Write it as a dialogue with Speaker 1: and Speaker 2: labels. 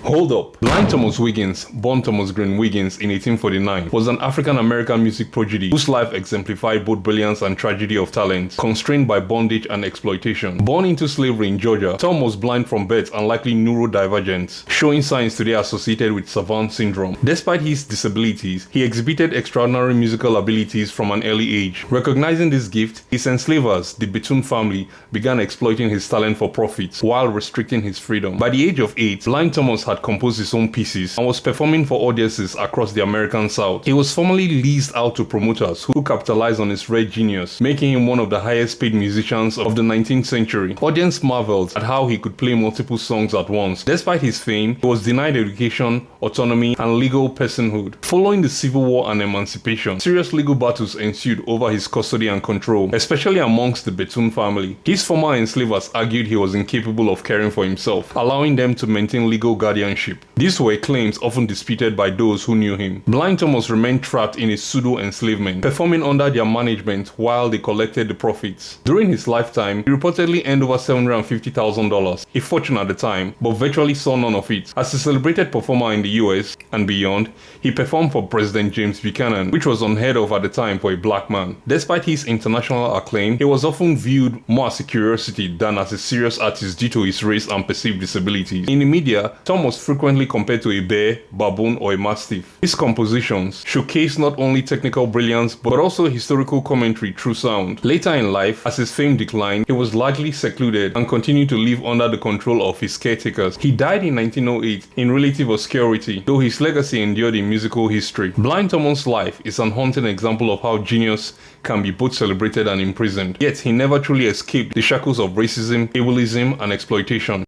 Speaker 1: Hold up. Blind Thomas Wiggins, born Thomas Green Wiggins in 1849, was an African-American music prodigy whose life exemplified both brilliance and tragedy of talent, constrained by bondage and exploitation. Born into slavery in Georgia, Tom was blind from birth and likely neurodivergent, showing signs today associated with savant syndrome. Despite his disabilities, he exhibited extraordinary musical abilities from an early age. Recognizing this gift, his enslavers, the Bethune family, began exploiting his talent for profit while restricting his freedom. By the age of 8, Blind Thomas had composed his own pieces and was performing for audiences across the American South. He was formally leased out to promoters who capitalized on his rare genius, making him one of the highest paid musicians of the 19th century. Audience marveled at how he could play multiple songs at once. Despite his fame, he was denied education, autonomy, and legal personhood. Following the Civil War and emancipation, serious legal battles ensued over his custody and control, especially amongst the Bethune family. His former enslavers argued he was incapable of caring for himself, allowing them to maintain legal guardianship. These were claims often disputed by those who knew him. Blind Thomas remained trapped in his pseudo-enslavement, performing under their management while they collected the profits. During his lifetime, he reportedly earned over $750,000, a fortune at the time, but virtually saw none of it. As a celebrated performer in the US and beyond, he performed for President James Buchanan, which was unheard of at the time for a black man. Despite his international acclaim, he was often viewed more as a curiosity than as a serious artist due to his race and perceived disabilities. In the media, Tom was frequently compared to a bear, baboon, or a mastiff. His compositions showcased not only technical brilliance but also historical commentary through sound. Later in life, as his fame declined, he was largely secluded and continued to live under the control of his caretakers. He died in 1908 in relative obscurity, though his legacy endured in musical history. Blind Thomas' life is an haunting example of how genius can be both celebrated and imprisoned. Yet he never truly escaped the shackles of racism, ableism, and exploitation.